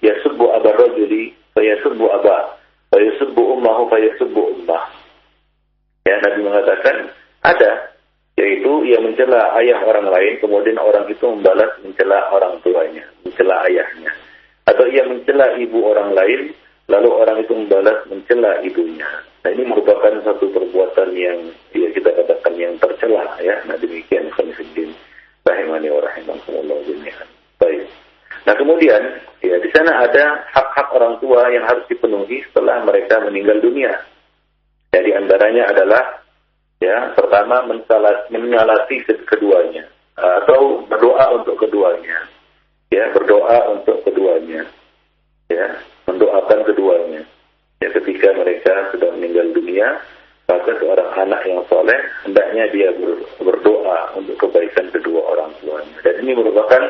yasubbu abar rajuli fa yasubbu aba fa yasubbu ummahu fa yasubbu ummah. Ya, Nabi mengatakan ada, yaitu ia mencela ayah orang lain, kemudian orang itu membalas mencela orang tuanya, mencela ayahnya. Atau ia mencela ibu orang lain, lalu orang itu membalas mencela ibunya. Nah, ini merupakan satu perbuatan yang ya kita katakan yang tercela, ya. Nah, demikian khonifuddin rahimani wa rahimakumullah jami'an. Baik. Nah, kemudian ya di sana ada hak-hak orang tua yang harus dipenuhi setelah mereka meninggal dunia. Ya, di antaranya adalah ya, pertama menyalati keduanya atau berdoa untuk keduanya. Ya, berdoa untuk keduanya. Ya, mendoakan keduanya. Ya, ketika mereka sudah meninggal dunia, maka seorang anak yang soleh hendaknya dia berdoa untuk kebaikan kedua orang tuanya. Dan ini merupakan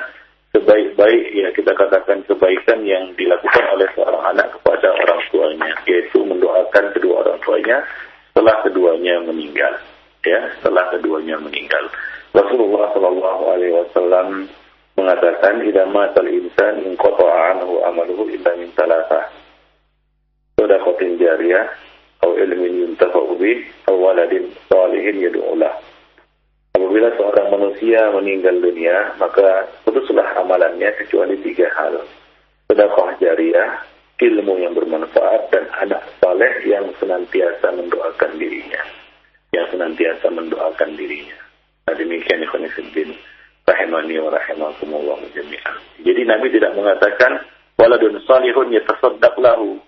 sebaik-baik, ya kita katakan kebaikan yang dilakukan oleh seorang anak kepada orang tuanya, yaitu mendoakan kedua orang tuanya setelah keduanya meninggal. Ya, setelah keduanya meninggal. Rasulullah Shallallahu Alaihi Wasallam mengatakan, "Idza matal insan inqata'a anhu amaluhu illa min thalathah. Shadaqatin jariyah, aw ilmin yuntafa'u bih, aw waladin shalihin yad'u lah." Apabila seorang manusia meninggal dunia, maka putuslah amalannya kecuali 3 hal. Sedekah jariyah, ilmu yang bermanfaat, dan anak saleh yang senantiasa mendoakan dirinya. Nah, demikian ikhwan fillah rahimani wa rahimakumullah jami'an. Jadi Nabi tidak mengatakan waladun salihun yatasaddaq lahu,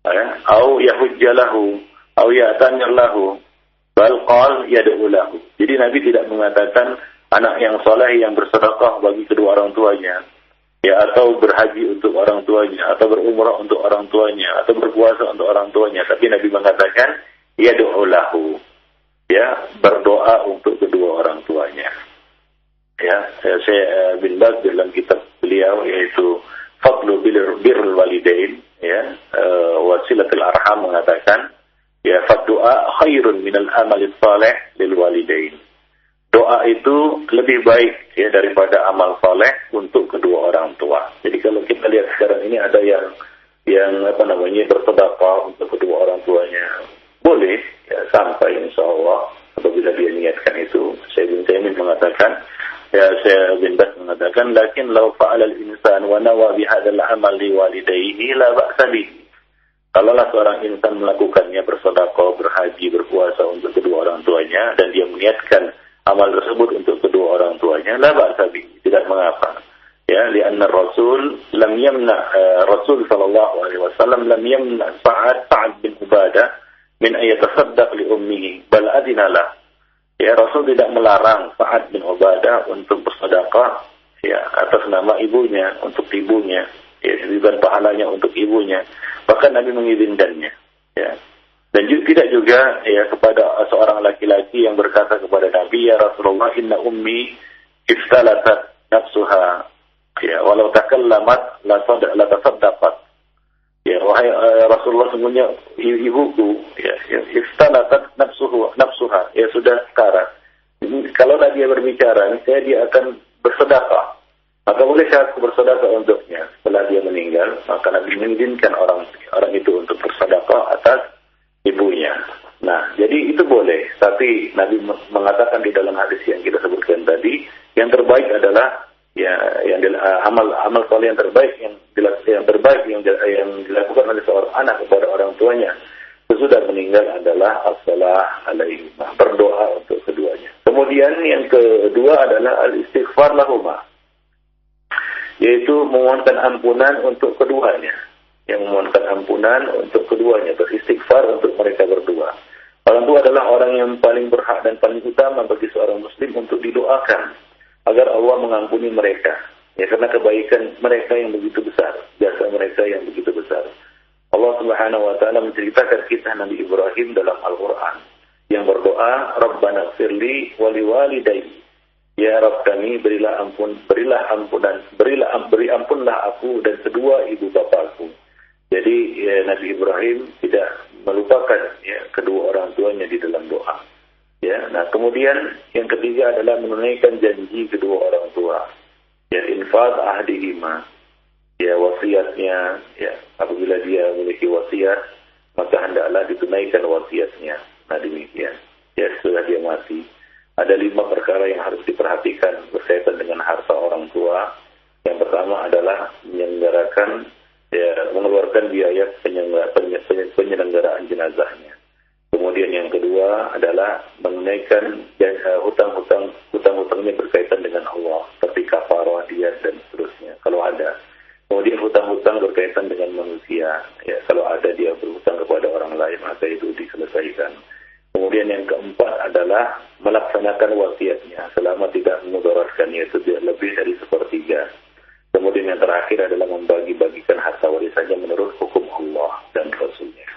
ya, au yahujja lahu, au ya'tamir lahu, bal qal yad'u lahu. Jadi Nabi tidak mengatakan anak yang saleh yang bersedekah bagi kedua orang tuanya, ya, atau berhaji untuk orang tuanya, atau berumrah untuk orang tuanya, atau berpuasa untuk orang tuanya. Tapi Nabi mengatakan yad'u lahu, ya, berdoa untuk kedua orang tuanya. Ya, saya bin Baz dalam kitab beliau yaitu Fadlu Birrul Walidain, ya, Wasilatul Arham mengatakan, ya, faddu'a khairun minal amalis salih lil walidain. Doa itu lebih baik, ya, daripada amal saleh untuk kedua orang tua. Jadi kalau kita lihat sekarang ini ada yang bersedekah untuk kedua orang tuanya, boleh, ya, sampai insyaallah apabila dia niatkan itu. Saya mengatakan, ya, saya bin Baz mengatakan, lakin law fa'ala al-insan wa nawa bi hadzal amal li walidayhi la ba'sa bihi. Kalaulah seorang insan melakukannya, bersedekah, berhaji, berpuasa untuk kedua orang tuanya, dan dia meniatkan amal tersebut untuk kedua orang tuanya, la ba'sa bihi, tidak mengapa. Ya, lianna Rasul lam yamna Rasul sallallahu alaihi wasallam lam yamna Sa'ad bin Ubadah min ayatasaddaq li ummihi bal adina lah. Ya, Rasul tidak melarang Sa'ad bin Ubadah untuk bersedekah, ya, atas nama ibunya, untuk ibunya, ya, diberikan pahalanya untuk ibunya. Bahkan Nabi mengizinkannya, ya. Dan tidak juga, ya, kepada seorang laki-laki yang berkata kepada Nabi, ya Rasulullah, inna ummi iftalatat nafsuha, ya, walau takallamat la tasaddaqat. Ya, wahai Rasulullah, sungguhnya ibuku, ya, iftalatat nafsuha, ya, sudah sekarat. Kalau dia berbicara, dia akan bersedekah. Maka boleh aku bersedekah untuknya setelah dia meninggal. Maka Nabi mengizinkan orang itu untuk bersedekah atas ibunya. Nah, jadi itu boleh. Tapi Nabi mengatakan di dalam hadis yang kita sebutkan tadi, yang terbaik adalah, ya, amal saleh yang terbaik yang dilakukan oleh seorang anak kepada orang tuanya sesudah meninggal adalah as-salah alaihi, berdoa untuk keduanya. Kemudian yang kedua adalah al-istighfar lahumah, yaitu memohonkan ampunan untuk keduanya. Yang memohonkan ampunan untuk keduanya, beristighfar untuk mereka berdua. Orang tua adalah orang yang paling berhak dan paling utama bagi seorang muslim untuk didoakan agar Allah mengampuni mereka, ya, karena kebaikan mereka yang begitu besar, jasa mereka yang begitu besar. Allah Subhanahu wa taala menceritakan kisah Nabi Ibrahim dalam Al-Qur'an yang berdoa, Rabbana ighfirli wa liwalidayya. Ya Rabb kami, beri ampunlah aku dan kedua ibu bapakku. Jadi, ya, Nabi Ibrahim tidak melupakan, ya, kedua orang tuanya di dalam doa. Ya, nah kemudian yang ketiga adalah menunaikan janji kedua orang tua. Ya, infaz ahdihima. ya wasiatnya, ya apabila dia memiliki wasiat, maka hendaklah ditunaikan wasiatnya. Nah demikian. Ya setelah dia mati, ada 5 perkara yang harus diperhatikan berkaitan dengan harta orang tua. Yang pertama adalah menyelenggarakan, ya mengeluarkan biaya penyelenggaraan jenazahnya. Kemudian yang kedua adalah menunaikan hutang-hutangnya berkaitan dengan Allah, seperti kafarah, diyat dan seterusnya kalau ada. Kemudian hutang-hutang berkaitan dengan manusia, ya kalau ada dia berhutang kepada orang lain maka itu diselesaikan. Kemudian yang keempat adalah melaksanakan wasiatnya selama tidak memudaratkannya, itu lebih dari 1/3. Kemudian yang terakhir adalah membagi-bagikan harta warisannya menurut hukum Allah dan Rasulnya.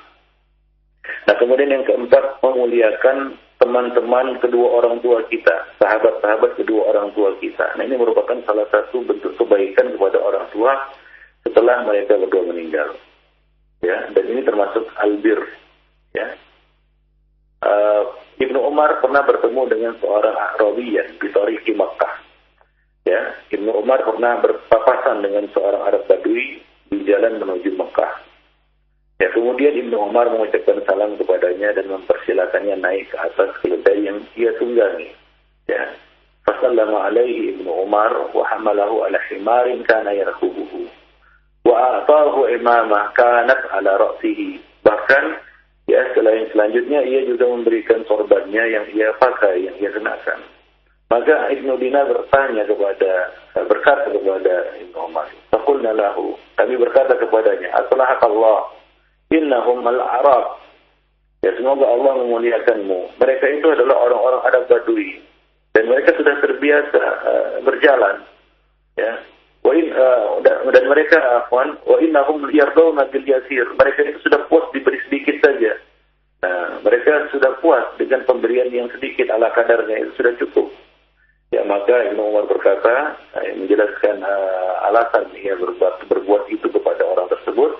Nah kemudian yang keempat, memuliakan teman-teman kedua orang tua kita, sahabat-sahabat kedua orang tua kita. Nah ini merupakan salah satu bentuk kebaikan kepada orang tua setelah mereka berdua meninggal. Ya, dan ini termasuk albir. Ya. Ibnu Umar pernah bertemu dengan seorang A'rabiyan di Tariqi Makkah. Ya, Ibnu Umar pernah berpapasan dengan seorang Arab Badui di jalan menuju Mekah. Ya, kemudian Ibnu Umar mengucapkan salam kepadanya dan mempersilakannya naik ke atas keledai yang ia tunggangi. Ya. Fasallama alaihi Ibnu Umar wa hamalahu ala himarin kana yarkubuhu. Wa a'tahu imamah kanat ala ra'sihi. Bahkan ya selanjutnya ia juga memberikan sorbannya yang ia pakai, yang ia kenakan. Maka Ibnu Dinar berkata kepada Ibnu Umar, faqulna lahu, kami berkata kepadanya, aslahakallah, innahum al-Arab. Ya semoga Allah memuliakanmu. Mereka itu adalah orang-orang Arab Badui dan mereka sudah terbiasa berjalan. Ya. Dan mereka wa innahum yardawna bil yasir. Mereka itu sudah puas diberi sedikit saja. Nah, mereka sudah puas dengan pemberian yang sedikit ala kadarnya, itu sudah cukup. Ya, maka Ibnu Umar berkata, menjelaskan alasan ia berbuat itu kepada orang tersebut.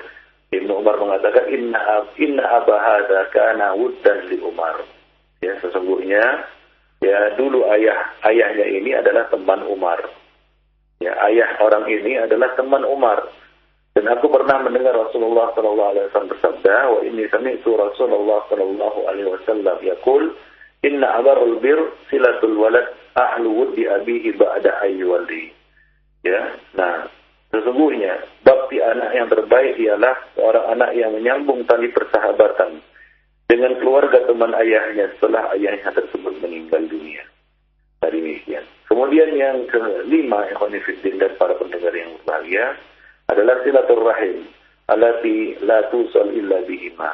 Ibnu Umar mengatakan inna aba hadza kana wuddan li Umar. Ya, sesungguhnya ya dulu ayahnya ini adalah teman Umar. Ya, ayah orang ini adalah teman Umar. Dan aku pernah mendengar Rasulullah sallallahu alaihi wasallam bersabda, wa inni sami'tu Rasulullah sallallahu alaihi wasallam yaqul, inna abarul bir silatul walad ahlu wuddi abihi ba'da ayyuwaldi. Ya, nah sesungguhnya bakti anak yang terbaik ialah seorang anak yang menyambung tali persahabatan dengan keluarga teman ayahnya setelah ayahnya tersebut meninggal dunia. Demikian. Kemudian yang kelima, ikhwan fillah dan para pendengar yang berbahagia, adalah silaturrahim allati la tusal illa bihima.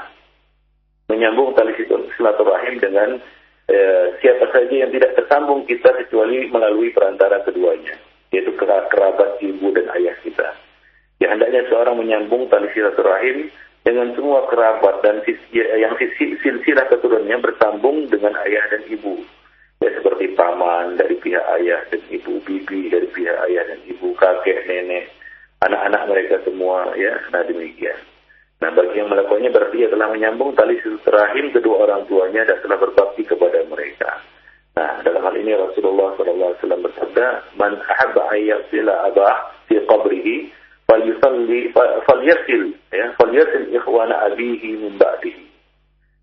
Menyambung tali silaturrahim dengan siapa saja yang tidak tersambung kita kecuali melalui perantara keduanya, yaitu kerabat ibu dan ayah kita. Ya hendaknya seorang menyambung tali silaturahim dengan semua kerabat dan yang silsilah keturunannya bersambung dengan ayah dan ibu. Ya seperti paman dari pihak ayah dan ibu, bibi dari pihak ayah dan ibu, kakek, nenek, anak-anak mereka semua, ya. Nah demikian. Nah bagi yang melakukannya berarti adalah menyambung tali silaturahim kedua orang tuanya dan telah berbakti kepada mereka. Nah dalam hal ini Rasulullah SAW bersabda, man ahabba ayyasila abah fi qabrihi falyasil ikhwana abihi min ba'dihi.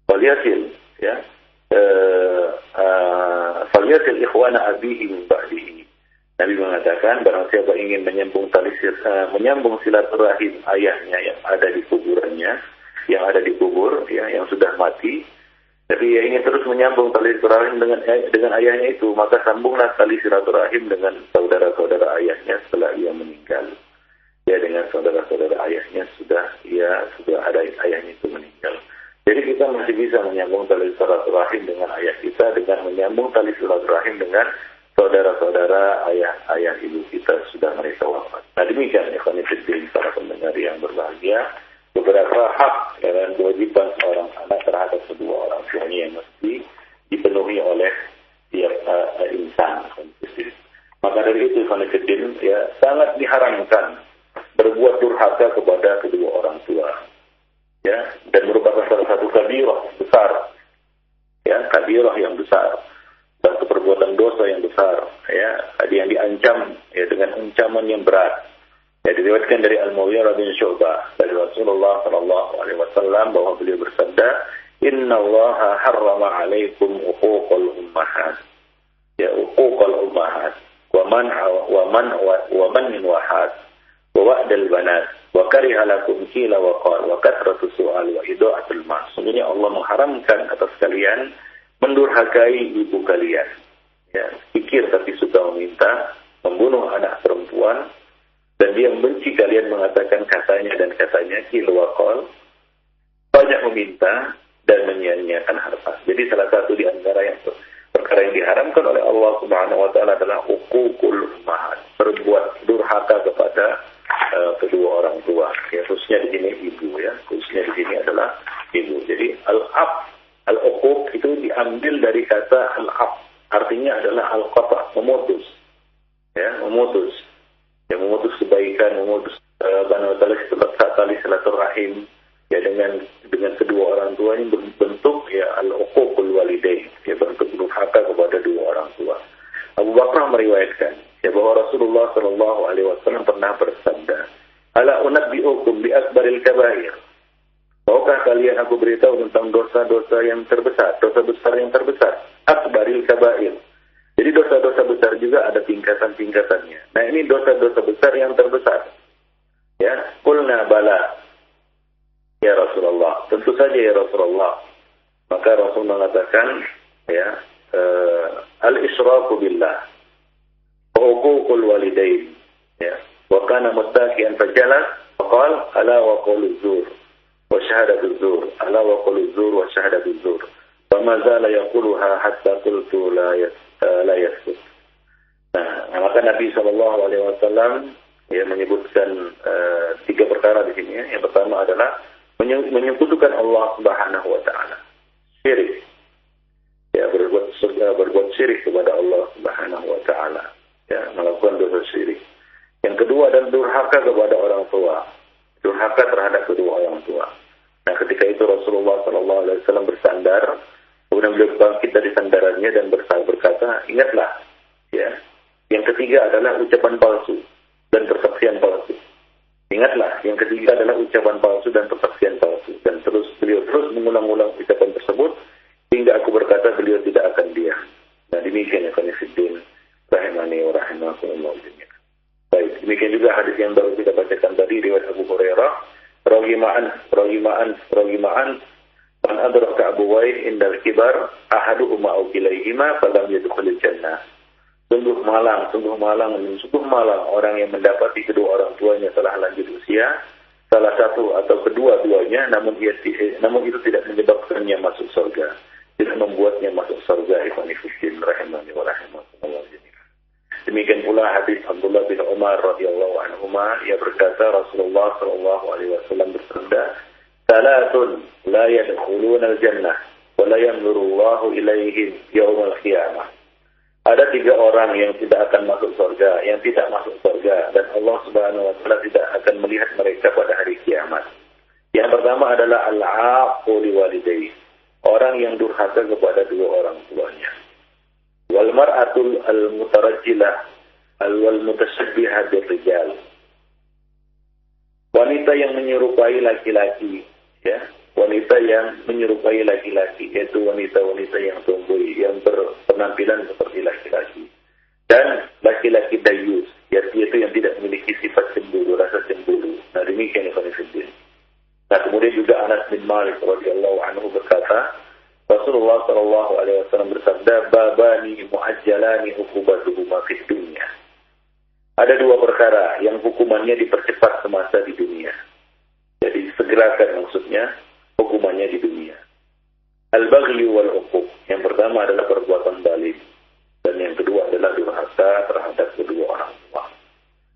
Falyasil, ya. Falyasil ikhwana abihi min ba'dihi. Nabi mengatakan barang siapa ingin menyambung silaturahim ayahnya yang ada di kuburannya, yang ada di kubur, ya, yang sudah mati, tapi ia ingin terus menyambung tali silaturahim dengan ayahnya itu, maka sambunglah tali silaturahim dengan saudara-saudara ayahnya setelah ia meninggal. Ya, dengan saudara-saudara ayahnya sudah ada ayahnya itu meninggal. Jadi kita masih bisa menyambung tali silaturahim dengan ayah kita dengan menyambung tali silaturahim dengan saudara-saudara ayah ibu kita sudah mereka wafat. Nah demikian ikhwan fillah para pendengar yang berbahagia, beberapa hak dan kewajiban seorang anak terhadap kedua orang tuanya yang mesti dipenuhi oleh tiap insan. Maka dari itu ikhwan fillah ya sangat diharamkan berbuat durhaka kepada kedua orang tua. Ya, dan merupakan salah satu kabirah besar. Ya, kabirah yang besar. Dan perbuatan dosa yang besar, ya, yang diancam ya dengan ancaman yang berat. Ya, diriwayatkan dari Al-Mughirah bin Syu'bah dari Rasulullah sallallahu alaihi wasallam bahwa beliau bersabda, "Innallaha harrama 'alaikum uquqal ummahat." Ya, uquqal ummahat wa man wahat wa wa'dal banat wa kariha lakum qila wa qala wa kathratu su'al wa ida'atul mal. Sebenarnya Allah mengharamkan atas kalian mendurhakai ibu kalian. Ya, pikir tapi suka meminta, membunuh anak perempuan, dan dia membenci kalian mengatakan katanya dan katanya, kilwakol, banyak meminta dan menyia-nyiakan harta. Jadi salah satu di antara perkara yang diharamkan oleh Allah Subhanahu wa taala adalah uququl ummahat, berbuat durhaka kepada kedua orang tua. Ya, khususnya di sini ibu, ya. Khususnya di sini adalah ibu. Jadi al-uquq itu diambil dari kata al-ab, artinya adalah al-qata', memutus. Ya, memutus. Yang memutus kebaikan, memutus tali silaturahim, ya, dengan kedua orang tua ini bentuk ya al-uququl walidain, ya, bentuk durhaka kepada dua orang tua. Abu Bakar meriwayatkan ya bahwa Rasulullah sallallahu alaihi wasallam pernah bersabda, "Ala unabbiukum bi akbaril kabair." Maukah kalian aku beritahu tentang dosa-dosa yang terbesar, dosa besar yang terbesar, akbaril kabair. Jadi dosa-dosa besar juga ada tingkatan-tingkatannya. Nah, ini dosa-dosa besar yang terbesar. Ya, qulna bala. Ya Rasulullah, tentu saja ya Rasulullah. Maka Rasul mengatakan, ya, al-israfu billah, wa uququl walidain, ya, wa kana muttaqian fajalas, faqala ala wa qawlu zur, wa syahadatu zur, ala wa qawlu zur wa syahadatu zur. Fama zala yaquluha hatta qultu la yasbut. Nah, maka Nabi sallallahu alaihi wasallam ya menyebutkan tiga perkara di sini, ya. Yang pertama adalah menyekutukan Allah Subhanahu wa taala. Syirik. Ya, berbuat syirik kepada Allah Subhanahu wa taala. Ya, melakukan dosa syirik. Yang kedua adalah durhaka kepada orang tua. Durhaka terhadap kedua orang tua. Nah, ketika itu Rasulullah sallallahu alaihi wasallam bersandar, kemudian beliau bangkit dari sandarannya dan berkata, ingatlah, ya. Yang ketiga adalah ucapan palsu dan persaksian palsu. Ingatlah, yang ketiga adalah ucapan palsu dan persaksian palsu. Dan beliau terus mengulang-ulang ucapan tersebut hingga aku berkata beliau tidak akan diam. Nah, demikian ya Qanifuddin rahimani wa rahimakumullah jami'an. Baik, demikian juga hadis yang baru kita bacakan tadi riwayat Abu Hurairah, ragima'an man adraka abuwai indal kibar ahaduhuma aw kilaihima falam yadkhulul jannah. Sungguh malang orang yang mendapati kedua orang tuanya telah lanjut usia, salah satu atau kedua-duanya, namun itu tidak menyebabkannya masuk surga, tidak membuatnya masuk surga. Ikhwanifiddin rahimani wa rahimakumullah jami'an. Demikian pula hadis Abdullah bin Umar radhiyallahu anhuma, ia berkata Rasulullah sallallahu alaihi wasallam bersabda, "Salatun la yadkhuluna al-jannah wa la yanzuru Allahu ilaihim yaumal qiyamah." Ada tiga orang yang tidak akan masuk surga, yang tidak masuk surga, dan Allah Subhanahu wa taala tidak akan melihat mereka pada hari kiamat. Yang pertama adalah al-'aqu liwalidayhi, orang yang durhaka kepada dua orang tuanya. Wal mar'atul al-mutarajjilah wal mutasyabbihah birrijal, wanita yang menyerupai laki-laki, ya. Wanita yang menyerupai laki-laki, yaitu wanita-wanita yang tomboy, yang berpenampilan seperti laki-laki. Dan laki-laki dayus, yaitu yang tidak memiliki sifat cemburu, rasa cemburu. Nah, demikian yang kami sedih. Nah, kemudian juga Anas bin Malik radhiyallahu anhu berkata, Rasulullah sallallahu alaihi wasallam bersabda, "Babani muajjalani uqubatuhuma fid dunya." Ada dua perkara yang hukumannya dipercepat semasa di dunia. Jadi segerakan maksudnya hukumannya di dunia. Al-baghyi wal uquq. Yang pertama adalah perbuatan zalim, dan yang kedua adalah durhaka terhadap kedua orang tua.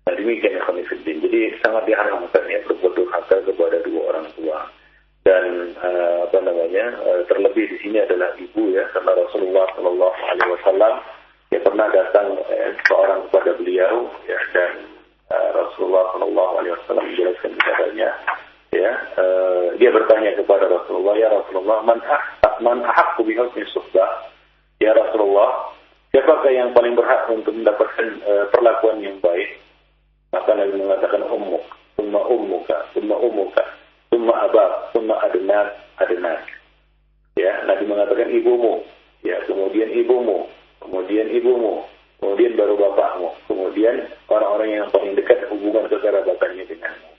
Nah, demikian ya Qanifuddin. Jadi sangat diharamkan ya berbuat durhaka kepada dua orang tua. Dan terlebih di sini adalah ibu, ya, karena Rasulullah sallallahu alaihi wasallam ya pernah datang seorang kepada beliau, ya, dan Rasulullah sallallahu alaihi wasallam menjelaskan kepadanya, ya, dia bertanya kepada Rasulullah, ya Rasulullah, man ahaqqu bi husni suhbah? Ya Rasulullah, siapakah yang paling berhak untuk mendapatkan perlakuan yang baik? Maka Nabi mengatakan ummuk, summa ummuka, summa ummuka, summa abak, summa adenak. Ya, Nabi mengatakan ibumu, ya, kemudian ibumu, kemudian ibumu, kemudian baru bapakmu, kemudian orang-orang yang paling dekat hubungan kekerabatannya denganmu.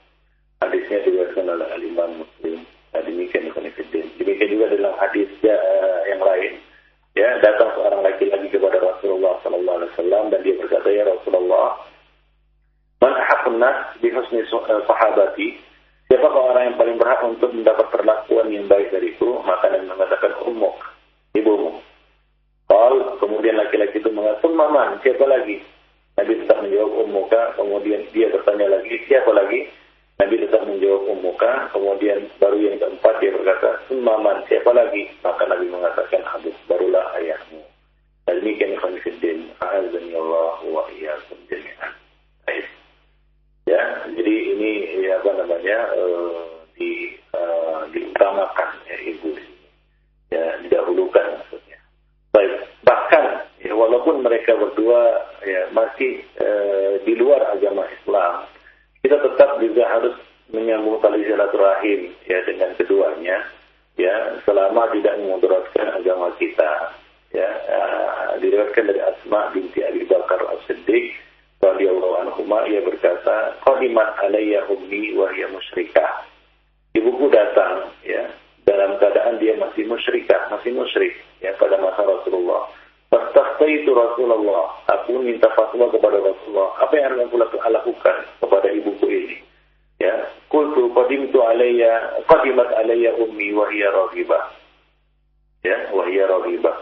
Hadisnya diriwayatkan oleh Al-Imam Muslim. Demikian Ikhwanuddin. Demikian juga dalam hadis yang lain, ya, datang seorang laki-laki kepada Rasulullah sallallahu alaihi wasallam dan dia berkata, ya Rasulullah, man ahaqqun nas bi husni sahabati? Siapakah orang yang paling berhak untuk mendapat perlakuan yang baik dariku? Maka Nabi mengatakan ummuk, ibumu. Kemudian laki-laki itu mengatakan maman, siapa lagi? Nabi tetap menjawab ummuka. Kemudian dia bertanya lagi, siapa lagi? Nabi tetap menjawab ummuka. Kemudian baru yang keempat dia berkata, maman, siapa lagi? Maka Nabi mengatakan abuk, barulah ayahmu. Dan demikian Ikhwanuddin, a'azzani Allah wa iyyakum jami'an. Baik. Ya, jadi ini ya, diutamakan ya, ibu, ya, didahulukan maksudnya. Baik, bahkan ya, walaupun mereka berdua ya masih di luar agama Islam, kita tetap juga harus menyambung tali silaturahim ya dengan keduanya, ya, selama tidak memudaratkan agama kita. Ya, diriwayatkan dari Asma binti Abi Bakar As-Siddiq radhiyallahu anhuma, ia berkata, qadimat alayya ummi wa hiya musyrikah. Ibuku datang ya dalam keadaan dia masih musyrikah, masih musyrik ya pada masa Rasulullah. Fastahtaitu Rasulullah, aku minta fatwa kepada Rasulullah, apa yang harus aku lakukan kepada ibuku ini? Ya, qultu qadimat alayya ummi wa hiya raghibah. Ya, wa hiya raghibah.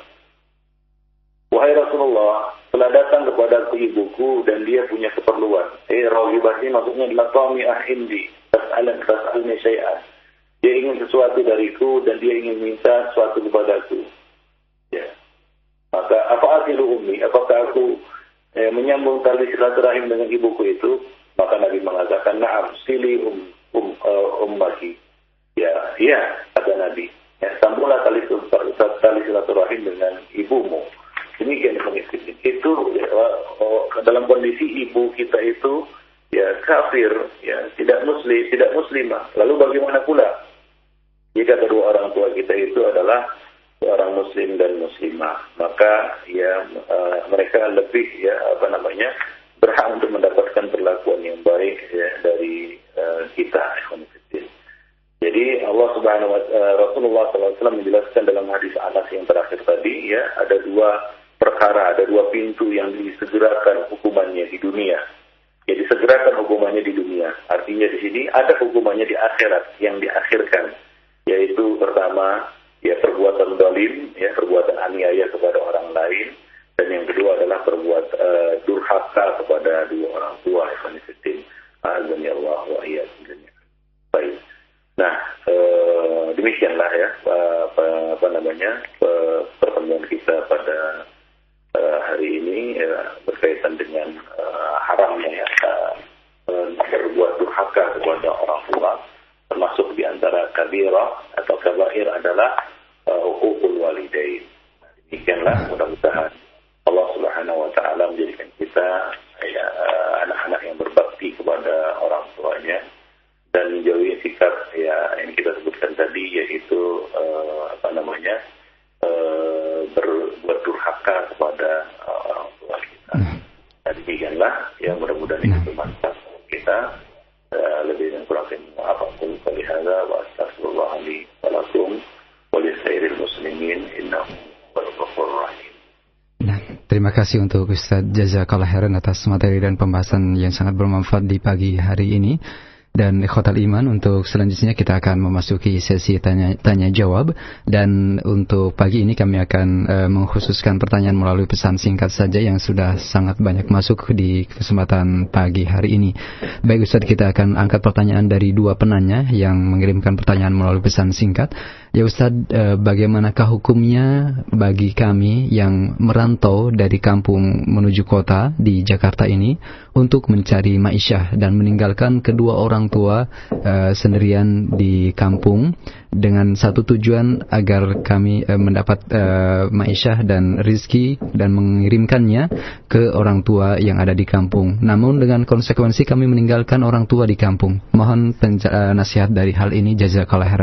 Wahai Rasulullah, telah datang kepadaku ibuku dan dia punya keperluan. Raghibah ini maksudnya adalah tami'ah indi, tas'alni syai'an. Dia ingin sesuatu dariku dan dia ingin minta sesuatu kepadaku. Ya. Maka apa asilu ummi? Apakah aku menyambung tali silaturahim dengan ibuku itu? Maka Nabi mengatakan, na'am, sili ummaki. Ya, kata Nabi. Ya, sambunglah tali silaturahim dengan ibumu. Demikian itu ya, dalam kondisi ibu kita itu ya kafir, ya tidak muslimah. Lalu bagaimana pula jika kedua orang tua kita itu adalah seorang muslim dan muslimah? Maka ya mereka lebih berhak untuk mendapatkan perlakuan yang baik ya dari kita. Jadi Rasulullah SAW menjelaskan dalam hadis Anas yang terakhir tadi, ya, ada dua perkara, ada dua pintu yang disegerakan hukumannya di dunia. Ya, disegerakan hukumannya di dunia. Artinya di sini ada hukumannya di akhirat yang diakhirkan, yaitu pertama ya perbuatan zalim, ya perbuatan aniaya kepada orang lain, dan yang kedua adalah durhaka kepada dua orang tua. Azani Allah wa iyyakum. Baik. Nah, demikianlah ya pertemuan kita pada hari ini ya, berkaitan dengan haramnya ya berbuat durhaka kepada orang tua, termasuk di antara kabirah atau kabair adalah uququl walidain. Demikianlah, mudah-mudahan Allah Subhanahu wa taala menjadikan kita ya anak-anak yang berbakti kepada orang tuanya dan menjauhi sikap ya yang kita sebutkan tadi, yaitu berdurhaka kepada orang tua kita. Dan demikianlah ya, mudah-mudahan itu bermanfaat kita. Lebih dan kurang apapun kali hadza wa astaghfirullah li wa lakum wa li sairil muslimin innahu huwal ghafurur rahim. Terima kasih untuk Ustaz Jazakallah khairan atas materi dan pembahasan yang sangat bermanfaat di pagi hari ini. Dan ikhwatal iman, untuk selanjutnya kita akan memasuki sesi tanya jawab, dan untuk pagi ini kami akan mengkhususkan pertanyaan melalui pesan singkat saja yang sudah sangat banyak masuk di kesempatan pagi hari ini. Baik Ustaz, kita akan angkat pertanyaan dari dua penanya yang mengirimkan pertanyaan melalui pesan singkat. Ya Ustaz, bagaimanakah hukumnya bagi kami yang merantau dari kampung menuju kota di Jakarta ini untuk mencari ma'isyah dan meninggalkan kedua orang orang tua sendirian di kampung dengan satu tujuan agar kami mendapat ma'isyah dan rizki dan mengirimkannya ke orang tua yang ada di kampung. Namun dengan konsekuensi kami meninggalkan orang tua di kampung. Mohon nasihat dari hal ini. Jazakallah khairan.